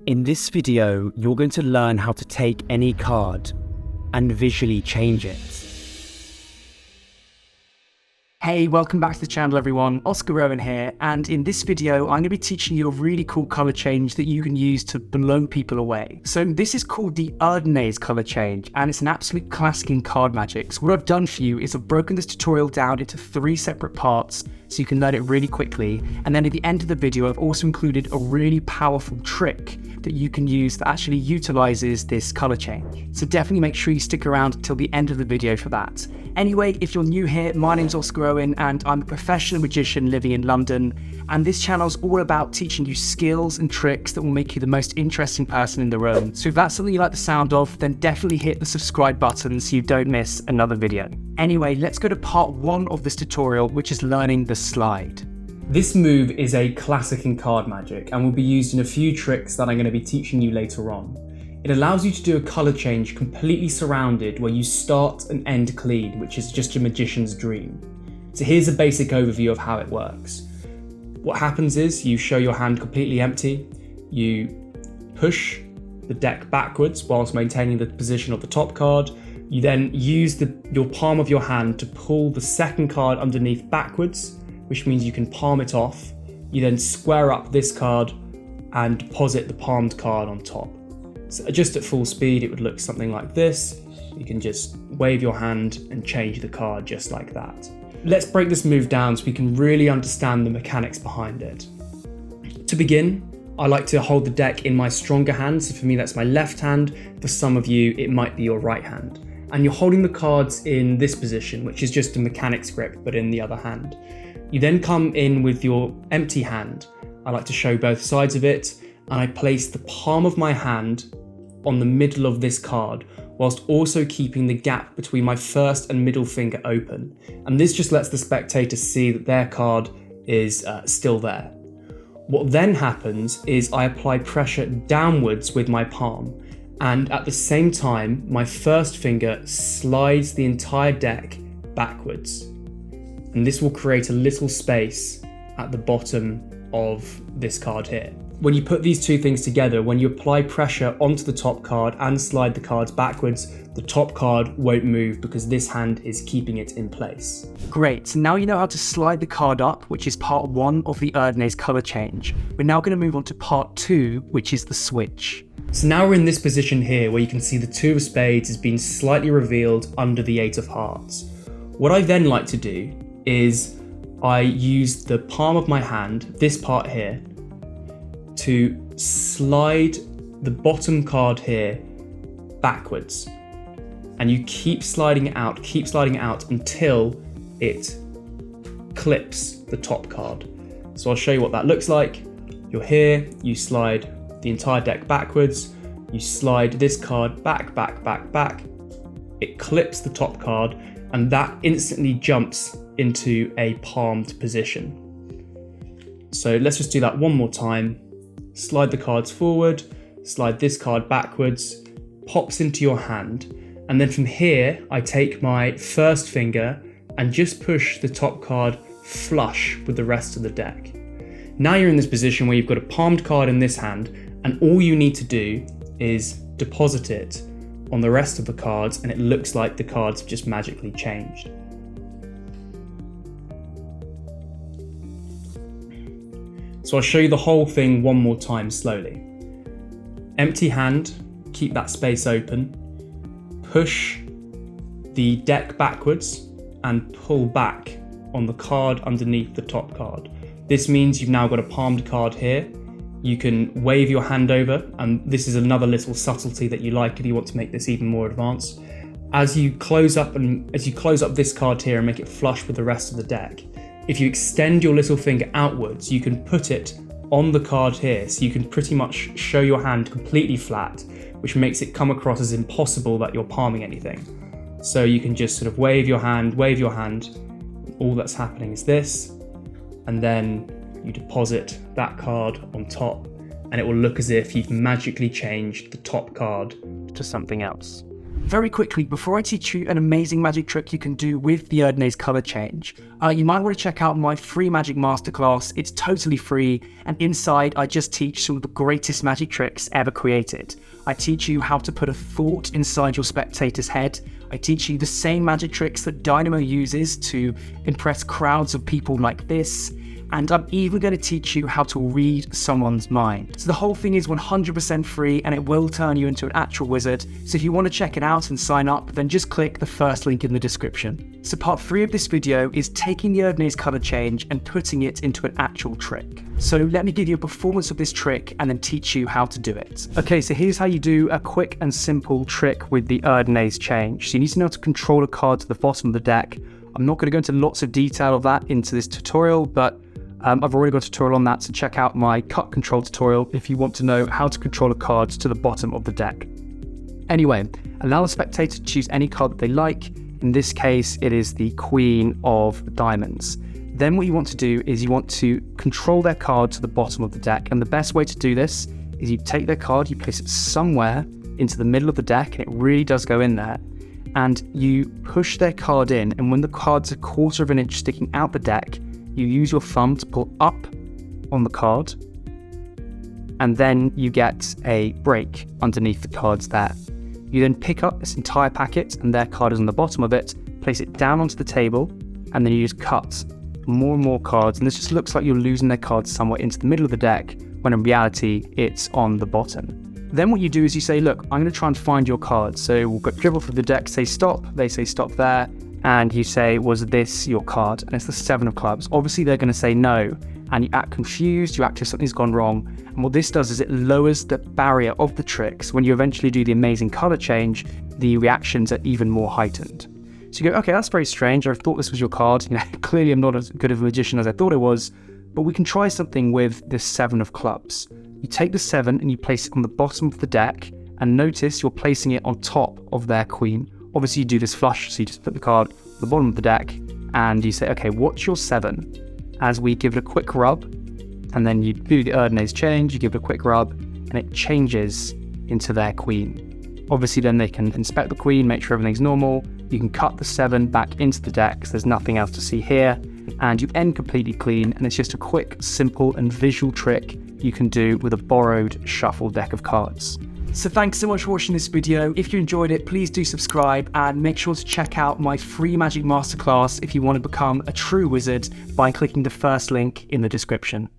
In this video, you're going to learn how to take any card and visually change it. Hey, welcome back to the channel everyone, Oscar Rowan here, and in this video I'm going to be teaching you a really cool colour change that you can use to blow people away. So this is called the erdnase colour change, and it's an absolute classic in card magic. So what I've done for you is I've broken this tutorial down into 3 separate parts so you can learn it really quickly, and then at the end of the video I've also included a really powerful trick that you can use that actually utilises this colour change. So definitely make sure you stick around till the end of the video for that. Anyway, if you're new here, my name's Oscar Owen and I'm a professional magician living in London, and this channel's all about teaching you skills and tricks that will make you the most interesting person in the room. So if that's something you like the sound of, then definitely hit the subscribe button so you don't miss another video. Anyway, let's go to part 1 of this tutorial, which is learning the slide. This move is a classic in card magic and will be used in a few tricks that I'm going to be teaching you later on. It allows you to do a colour change completely surrounded where you start and end clean, which is just a magician's dream. So here's a basic overview of how it works. What happens is you show your hand completely empty, you push the deck backwards whilst maintaining the position of the top card. You then use your palm of your hand to pull the second card underneath backwards, which means you can palm it off. You then square up this card and deposit the palmed card on top. So just at full speed, it would look something like this. You can just wave your hand and change the card just like that. Let's break this move down so we can really understand the mechanics behind it. To begin, I like to hold the deck in my stronger hand. So for me, that's my left hand. For some of you, it might be your right hand. And you're holding the cards in this position, which is just a mechanics grip, but in the other hand. You then come in with your empty hand. I like to show both sides of it, and I place the palm of my hand on the middle of this card, whilst also keeping the gap between my first and middle finger open. And this just lets the spectator see that their card is still there. What then happens is I apply pressure downwards with my palm, and at the same time, my first finger slides the entire deck backwards. And this will create a little space at the bottom of this card here. When you put these two things together, when you apply pressure onto the top card and slide the cards backwards, the top card won't move because this hand is keeping it in place. Great, so now you know how to slide the card up, which is part 1 of the erdnase colour change. We're now going to move on to part 2, which is the switch. So now we're in this position here where you can see the 2 of spades has been slightly revealed under the 8 of hearts. What I then like to do is I use the palm of my hand, this part here, to slide the bottom card here backwards. And you keep sliding it out until it clips the top card. So I'll show you what that looks like. You're here, you slide the entire deck backwards, you slide this card back. It clips the top card, and that instantly jumps into a palmed position. So let's just do that one more time. Slide the cards forward, slide this card backwards, pops into your hand, and then from here I take my first finger and just push the top card flush with the rest of the deck. Now you're in this position where you've got a palmed card in this hand, and all you need to do is deposit it on the rest of the cards, and it looks like the cards have just magically changed. So I'll show you the whole thing one more time slowly. Empty hand, keep that space open, push the deck backwards and pull back on the card underneath the top card. This means you've now got a palmed card here. You can wave your hand over, and this is another little subtlety that you like if you want to make this even more advanced. As you close up this card here and make it flush with the rest of the deck, if you extend your little finger outwards, you can put it on the card here, so you can pretty much show your hand completely flat, which makes it come across as impossible that you're palming anything. So you can just sort of wave your hand. All that's happening is this, and then you deposit that card on top, and it will look as if you've magically changed the top card to something else. Very quickly, before I teach you an amazing magic trick you can do with the erdnase color change, you might want to check out my free magic masterclass. It's totally free, and inside I just teach some of the greatest magic tricks ever created. I teach you how to put a thought inside your spectator's head. I teach you the same magic tricks that Dynamo uses to impress crowds of people like this. And I'm even going to teach you how to read someone's mind. So the whole thing is 100% free, and it will turn you into an actual wizard. So if you want to check it out and sign up, then just click the first link in the description. So part 3 of this video is taking the erdnase color change and putting it into an actual trick. So let me give you a performance of this trick and then teach you how to do it. Okay, so here's how you do a quick and simple trick with the erdnase change. So you need to know how to control a card to the bottom of the deck. I'm not going to go into lots of detail of that into this tutorial, but I've already got a tutorial on that, so check out my cut control tutorial if you want to know how to control a card to the bottom of the deck. Anyway, allow the spectator to choose any card that they like. In this case, it is the Queen of Diamonds. Then what you want to do is you want to control their card to the bottom of the deck, and the best way to do this is you take their card, you place it somewhere into the middle of the deck, and it really does go in there, and you push their card in, and when the card's a 1/4 of an inch sticking out the deck, you use your thumb to pull up on the card, and then you get a break underneath the cards there. You then pick up this entire packet, and their card is on the bottom of it, place it down onto the table, and then you just cut more and more cards, and this just looks like you're losing their cards somewhere into the middle of the deck, when in reality, it's on the bottom. Then what you do is you say, look, I'm going to try and find your card. So we'll dribble through the deck, say stop, they say stop there, and you say, was this your card? And it's the 7 of clubs. Obviously, they're going to say no, and you act confused, you act as if something's gone wrong. And what this does is it lowers the barrier of the tricks. When you eventually do the amazing color change, the reactions are even more heightened. So you go, okay, that's very strange. I thought this was your card. Clearly I'm not as good of a magician as I thought I was, but we can try something with this 7 of clubs. You take the 7 and you place it on the bottom of the deck, and notice you're placing it on top of their queen. Obviously you do this flush, so you just put the card at the bottom of the deck and you say, okay, what's your 7? As we give it a quick rub, and then you do the erdnase change, you give it a quick rub, and it changes into their queen. Obviously then they can inspect the queen, make sure everything's normal. You can cut the 7 back into the deck because there's nothing else to see here, and you end completely clean, and it's just a quick, simple and visual trick you can do with a borrowed shuffle deck of cards. So thanks so much for watching this video. If you enjoyed it, please do subscribe, and make sure to check out my free magic masterclass if you want to become a true wizard by clicking the first link in the description.